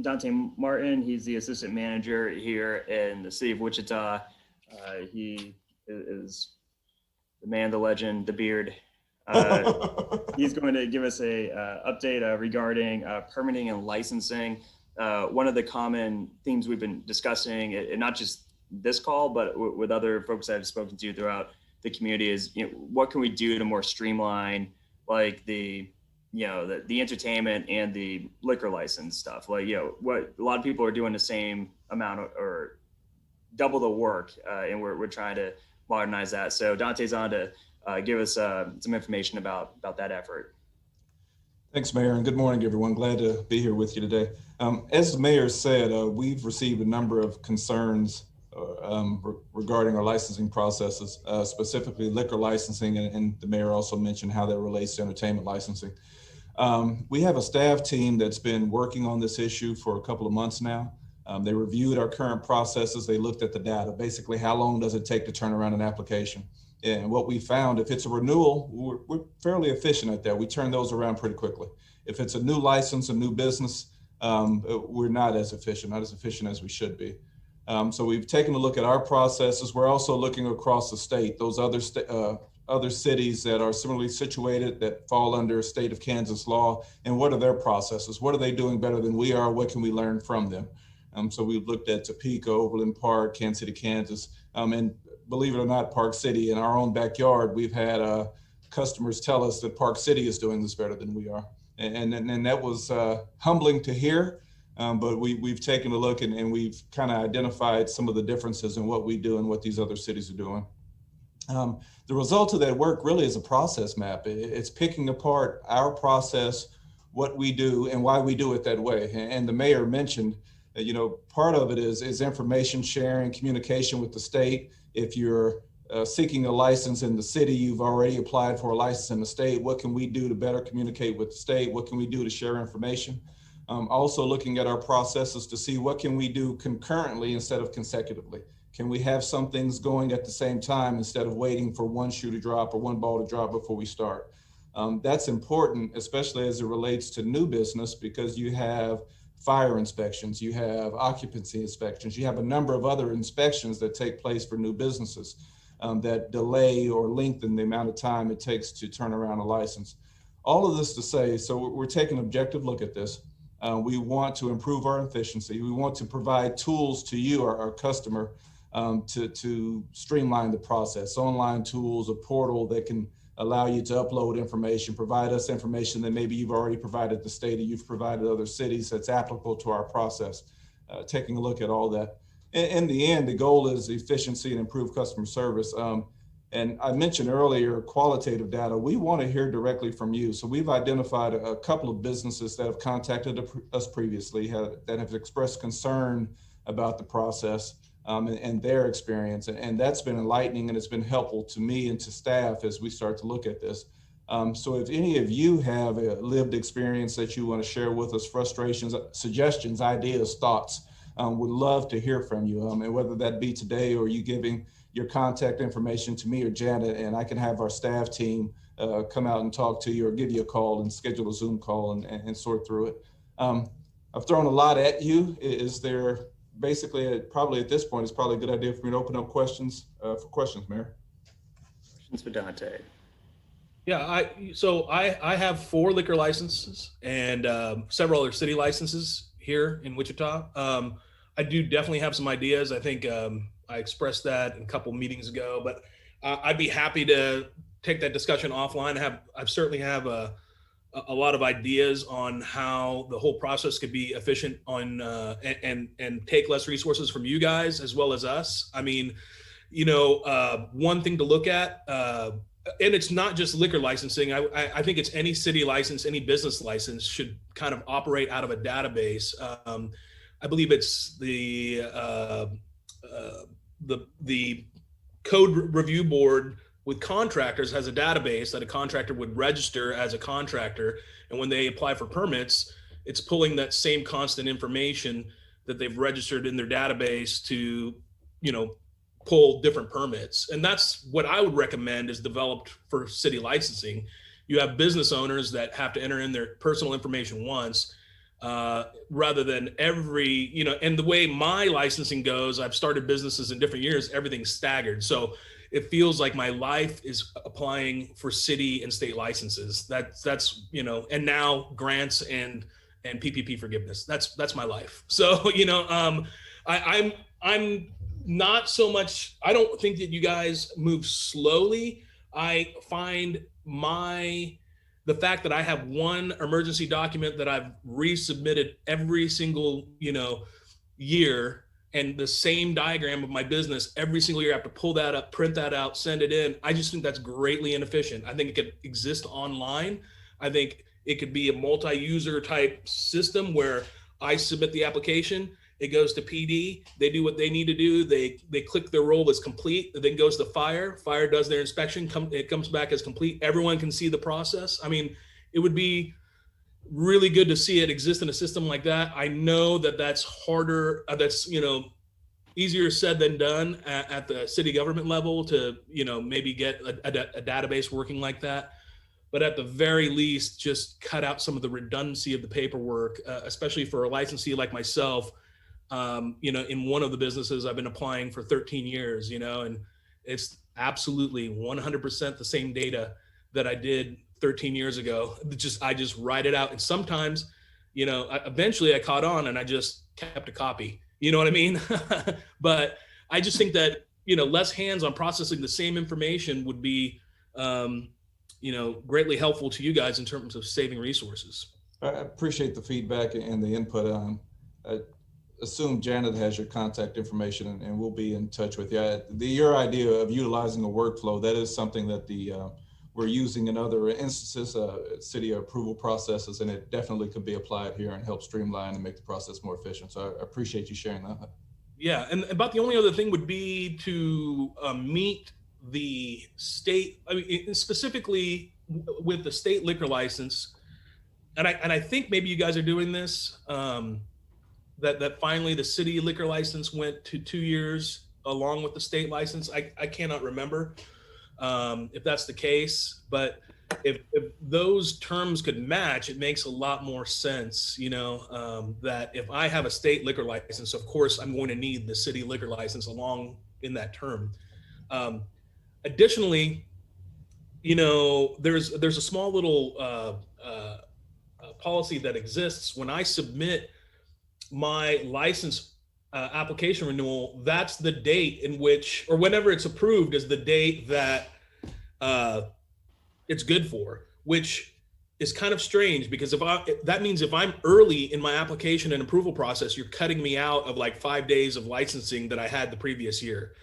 Dante Martin. He's the assistant manager here in the city of Wichita. He is the man, the legend, the beard. He's going to give us a update regarding permitting and licensing. One of the common themes we've been discussing, and not just this call, but with other folks I've spoken to throughout the community, is what can we do to more streamline like the entertainment and the liquor license stuff. Like, what a lot of people are doing the same amount or double the work, and we're trying to modernize that. So Dante's on to give us some information about that effort. Thanks, Mayor, and good morning, everyone. Glad to be here with you today. As the Mayor said, we've received a number of concerns regarding our licensing processes, specifically liquor licensing, and the Mayor also mentioned how that relates to entertainment licensing. We have a staff team that's been working on this issue for a couple of months now. They reviewed our current processes. They looked at the data, basically how long does it take to turn around an application? And what we found, if it's a renewal, we're fairly efficient at that. We turn those around pretty quickly. If it's a new license, a new business, we're not as efficient as we should be. So we've taken a look at our processes. We're also looking across the state, those other cities that are similarly situated that fall under state of Kansas law, and what are their processes? What are they doing better than we are? What can we learn from them? So we looked at Topeka, Overland Park, Kansas City, Kansas, and believe it or not, Park City, in our own backyard, we've had customers tell us that Park City is doing this better than we are. And that was humbling to hear, but we've taken a look and we've kind of identified some of the differences in what we do and what these other cities are doing. The result of that work really is a process map. It's picking apart our process, what we do and why we do it that way. And the mayor mentioned, part of it is information sharing, communication with the state. If you're seeking a license in the city, you've already applied for a license in the state. What can we do to better communicate with the state? What can we do to share information? Also looking at our processes to see what can we do concurrently instead of consecutively. Can we have some things going at the same time instead of waiting for one shoe to drop or one ball to drop before we start? That's important, especially as it relates to new business, because you have fire inspections, you have occupancy inspections, you have a number of other inspections that take place for new businesses that delay or lengthen the amount of time it takes to turn around a license. All of this to say, so we're taking an objective look at this. We want to improve our efficiency. We want to provide tools to you, our customer, to streamline the process. Online tools, a portal that can allow you to upload information, provide us information that maybe you've already provided the state or you've provided other cities that's applicable to our process. Taking a look at all that. In the end, the goal is efficiency and improved customer service. And I mentioned earlier, qualitative data. We want to hear directly from you. So we've identified a couple of businesses that have contacted us previously that have expressed concern about the process and their experience. And that's been enlightening and it's been helpful to me and to staff as we start to look at this. So if any of you have a lived experience that you want to share with us, frustrations, suggestions, ideas, thoughts, would love to hear from you. And whether that be today or you giving your contact information to me or Janet, and I can have our staff team come out and talk to you or give you a call and schedule a Zoom call and sort through it. I've thrown a lot at you. Is there basically, probably at this point, it's probably a good idea for me to open up questions for questions, Mayor. Questions for Dante. Yeah, I have 4 liquor licenses and several other city licenses here in Wichita. I do definitely have some ideas. I think I expressed that a couple meetings ago, but I'd be happy to take that discussion offline. I certainly have a lot of ideas on how the whole process could be efficient on and take less resources from you guys as well as us. I mean, one thing to look at, and it's not just liquor licensing. I think it's any city license, any business license should kind of operate out of a database. I believe it's the code review board with contractors has a database that a contractor would register as a contractor. And when they apply for permits, it's pulling that same constant information that they've registered in their database to, pull different permits. And that's what I would recommend is developed for city licensing. You have business owners that have to enter in their personal information once, rather than every, and the way my licensing goes, I've started businesses in different years, everything's staggered. So it feels like my life is applying for city and state licenses. That's and now grants and PPP forgiveness. That's my life. So, I'm not so much, I don't think that you guys move slowly. I find the fact that I have one emergency document that I've resubmitted every single, year, and the same diagram of my business every single year, I have to pull that up, print that out, send it in. I just think that's greatly inefficient. I think it could exist online. I think it could be a multi-user type system where I submit the application, it goes to PD, they do what they need to do, they click their role as complete, it then goes to fire does their inspection, it comes back as complete, everyone can see the process. I mean, it would be really good to see it exist in a system like that. I know that that's harder, that's, easier said than done at the city government level to, maybe get a database working like that. But at the very least, just cut out some of the redundancy of the paperwork, especially for a licensee like myself. In one of the businesses I've been applying for 13 years, and it's absolutely 100% the same data that I did 13 years ago. I just write it out. And sometimes, eventually I caught on and I just kept a copy You know what I mean? But I just think that, less hands on processing the same information would be, greatly helpful to you guys in terms of saving resources. I appreciate the feedback and the input. I assume Janet has your contact information, and we'll be in touch with you. Your idea of utilizing a workflow, that is something that we're using in other instances, city approval processes, and it definitely could be applied here and help streamline and make the process more efficient. So I appreciate you sharing that. Yeah, and about the only other thing would be to meet the state, specifically with the state liquor license. And I think maybe you guys are doing this, that finally the city liquor license went to 2 years along with the state license. I cannot remember if that's the case, but if those terms could match, it makes a lot more sense, that if I have a state liquor license, of course, I'm going to need the city liquor license along in that term. Additionally, there's a small little policy that exists when I submit my license application renewal. That's the date in which, or whenever it's approved, is the date that it's good for, which is kind of strange, because that means if I'm early in my application and approval process, you're cutting me out of like 5 days of licensing that I had the previous year,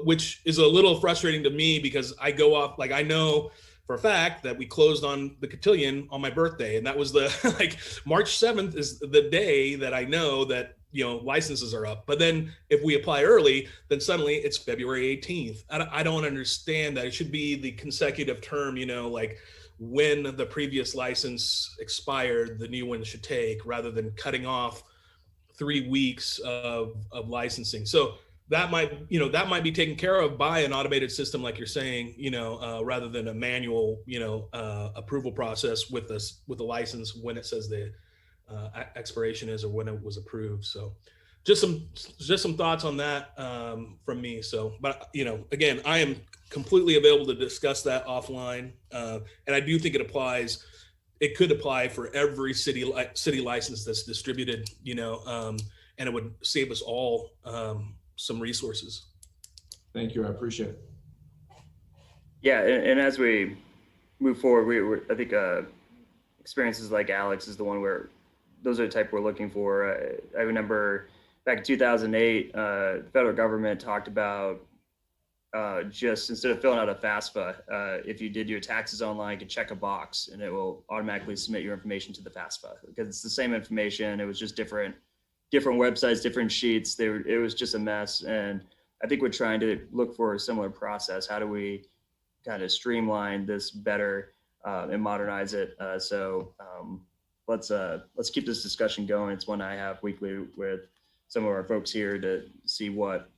which is a little frustrating to me, because I go off, like, I know for a fact that we closed on the cotillion on my birthday, and that was the like March 7th is the day that I know that licenses are up. But then if we apply early, then suddenly it's February 18th. I don't understand that. It should be the consecutive term, like when the previous license expired, the new one should take, rather than cutting off 3 weeks of licensing. So that might be taken care of by an automated system, like you're saying, rather than a manual, approval process with a license when it says the expiration is or when it was approved. So just some thoughts on that from me. So, but again, I am completely available to discuss that offline, and I do think it could apply for every city license that's distributed, and it would save us all some resources. Thank you. I appreciate it. Yeah, and as we move forward, I think experiences like Alex is the one where those are the type we're looking for. I remember back in 2008, the federal government talked about just instead of filling out a FAFSA, if you did your taxes online, you could check a box and it will automatically submit your information to the FAFSA, because it's the same information. It was just different websites, different sheets. It was just a mess. And I think we're trying to look for a similar process. How do we kind of streamline this better and modernize it? So let's keep this discussion going. It's one I have weekly with some of our folks here to see what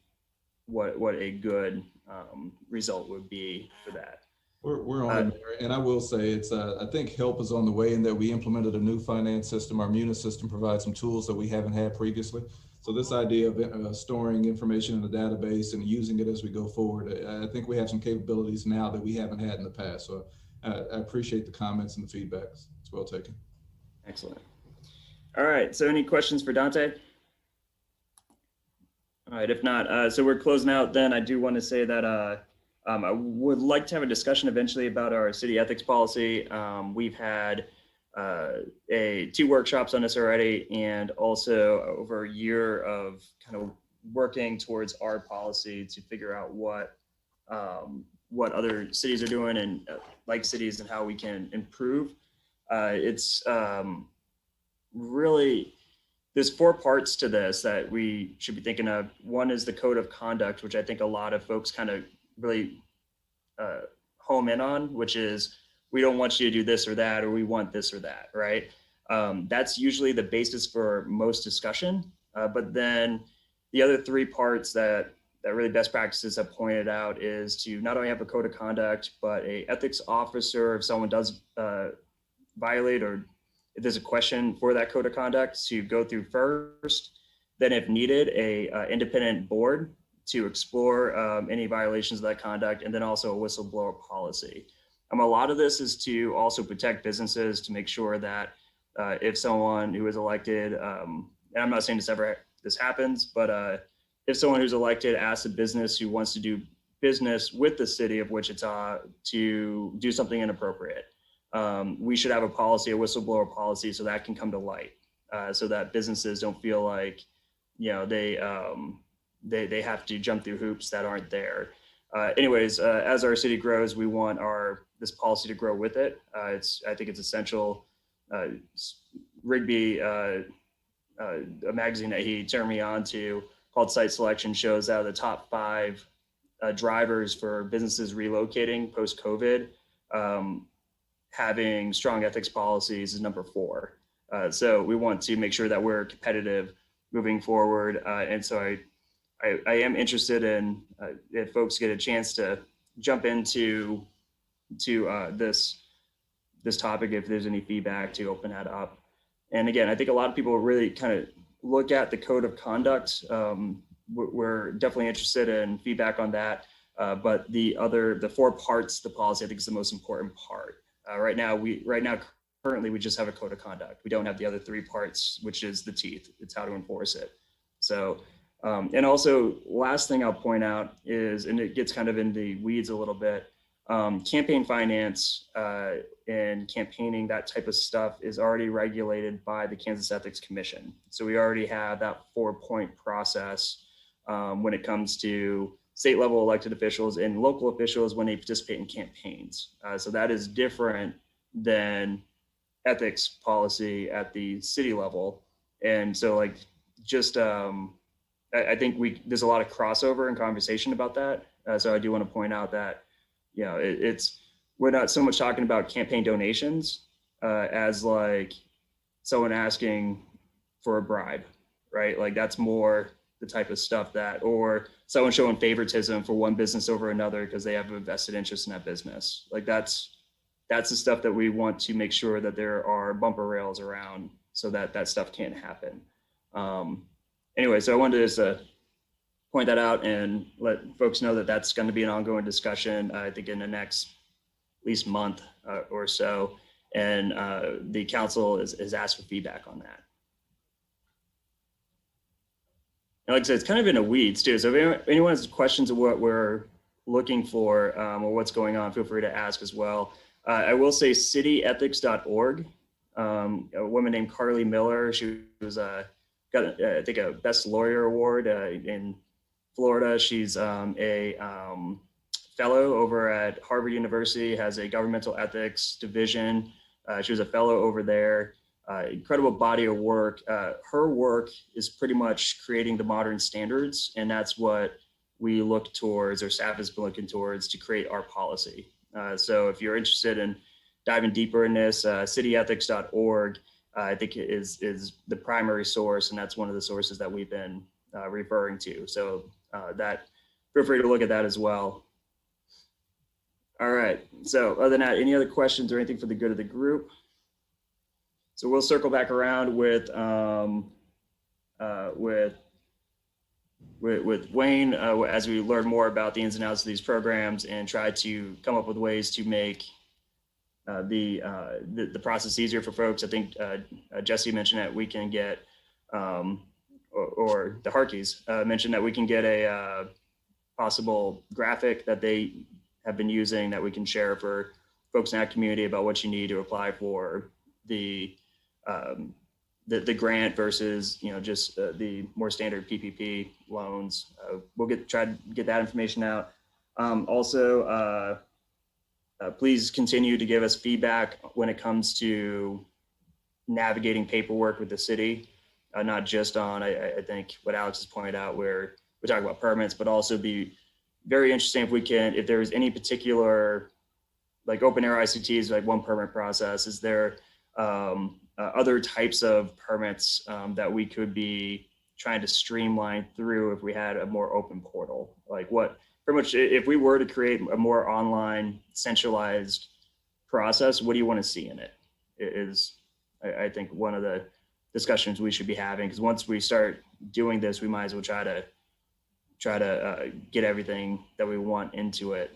a good result would be for that. We're on there, and I will say it's I think help is on the way in that we implemented a new finance system. Our Munis system provides some tools that we haven't had previously. So this idea of storing information in a database and using it as we go forward, I think we have some capabilities now that we haven't had in the past. So I appreciate the comments and the feedback. It's well taken. Excellent. All right. So any questions for Dante? All right. If not, so we're closing out then. I do want to say that I would like to have a discussion eventually about our city ethics policy. We've had 2 workshops on this already, and also over a year of kind of working towards our policy to figure out what other cities are doing and like cities and how we can improve. It's really, there's 4 parts to this that we should be thinking of. One is the code of conduct, which I think a lot of folks kind of really home in on, which is, we don't want you to do this or that, or we want this or that, right? That's usually the basis for most discussion. But then the other 3 parts that really best practices have pointed out is to not only have a code of conduct, but a ethics officer, if someone does violate, or if there's a question for that code of conduct, to go through first. Then if needed, a independent board to explore any violations of that conduct, and then also a whistleblower policy. A lot of this is to also protect businesses, to make sure that if someone who is elected, and I'm not saying this ever this happens. But if someone who's elected asks a business who wants to do business with the city of Wichita to do something inappropriate, we should have a policy, a whistleblower policy, so that can come to light, so that businesses don't feel like, they have to jump through hoops that aren't there. Anyways, as our city grows, we want this policy to grow with it. I think it's essential. Rigby, a magazine that he turned me on to called Site Selection, shows out of the top 5 drivers for businesses relocating post-COVID, having strong ethics policies is number 4. So we want to make sure that we're competitive moving forward. And so I am interested in if folks get a chance to jump into this topic, if there's any feedback, to open that up. And again, I think a lot of people really kind of look at the code of conduct. We're definitely interested in feedback on that. But the 4 parts of the policy, I think, is the most important part. Right now, currently, we just have a code of conduct. We don't have the other 3 parts, which is the teeth. It's how to enforce it. So, and also, last thing I'll point out is, and it gets kind of in the weeds a little bit, campaign finance and campaigning, that type of stuff is already regulated by the Kansas Ethics Commission. So we already have that 4-point process when it comes to state level elected officials and local officials when they participate in campaigns. So that is different than ethics policy at the city level. And so I think there's a lot of crossover and conversation about that. So I do want to point out that, we're not so much talking about campaign donations as like someone asking for a bribe, right? Like that's more the type of stuff or someone showing favoritism for one business over another because they have a vested interest in that business. Like that's the stuff that we want to make sure that there are bumper rails around so that that stuff can't happen. Anyway, so I wanted to just point that out and let folks know that that's going to be an ongoing discussion, I think, in the next at least month or so. And the council is asked for feedback on that. And like I said, it's kind of in the weeds too. So if anyone has questions of what we're looking for or what's going on, feel free to ask as well. I will say cityethics.org. A woman named Carly Miller, she was got, I think, a Best Lawyer Award in Florida. She's a fellow over at Harvard University, has a governmental ethics division. She was a fellow over there. Incredible body of work. Her work is pretty much creating the modern standards, and that's what we look towards, or staff has been looking towards, to create our policy. So if you're interested in diving deeper in this, cityethics.org, I think is the primary source, and that's one of the sources that we've been referring to. So feel free to look at that as well. All right, so other than that, any other questions or anything for the good of the group? So we'll circle back around with Wayne as we learn more about the ins and outs of these programs and try to come up with ways to make the process easier for folks. I think Jesse mentioned that we can get, or the Harkeys mentioned that we can get a possible graphic that they have been using that we can share for folks in that community about what you need to apply for the grant versus, just the more standard PPP loans. We'll try to get that information out. Also, please continue to give us feedback when it comes to navigating paperwork with the city, not just on, I think, what Alex has pointed out, where we're talking about permits, but also be very interesting if there's any particular, like open air ICTs, like one permit process, is there other types of permits that we could be trying to streamline through if we had a more open portal? Like pretty much, if we were to create a more online centralized process, what do you want to see in it? Is, I think, one of the discussions we should be having, because once we start doing this, we might as well try to get everything that we want into it.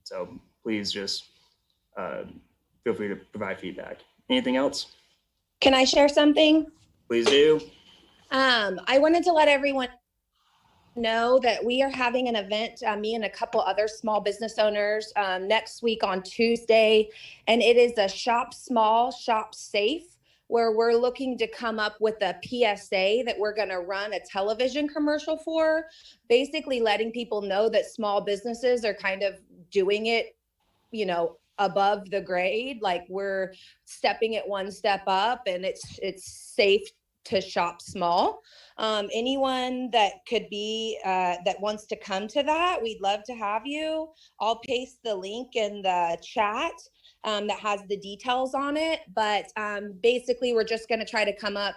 So please just feel free to provide feedback. Anything else? Can I share something? Please do. I wanted to let everyone know that we are having an event, me and a couple other small business owners, next week on Tuesday, and it is a shop small, shop safe, where we're looking to come up with a PSA that we're going to run a television commercial for, basically letting people know that small businesses are kind of doing it, you know, above the grade. Like, we're stepping it one step up, and it's safe to shop small. Anyone that could be that wants to come to that, we'd love to have you. I'll paste the link in the chat that has the details on it. But basically, we're just going to try to come up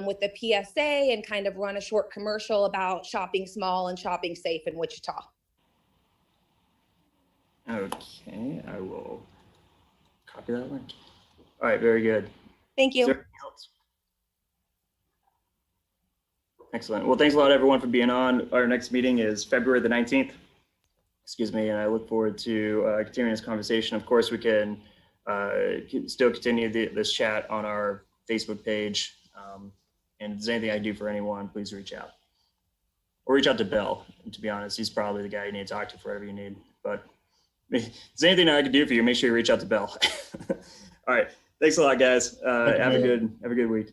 with the PSA and kind of run a short commercial about shopping small and shopping safe in Wichita. Okay, I will copy that link. All right, very good. Thank you. Is there anything else? Excellent. Well, thanks a lot, everyone, for being on. Our next meeting is February the 19th. Excuse me, and I look forward to continuing this conversation. Of course, we can still continue this chat on our Facebook page. And if there's anything I can do for anyone, please reach out. Or reach out to Bill. And to be honest, he's probably the guy you need to talk to for whatever you need. But if there's anything I can do for you, make sure you reach out to Bill. All right. Thanks a lot, guys. Have a good week.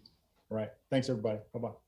All right. Thanks, everybody. Bye-bye.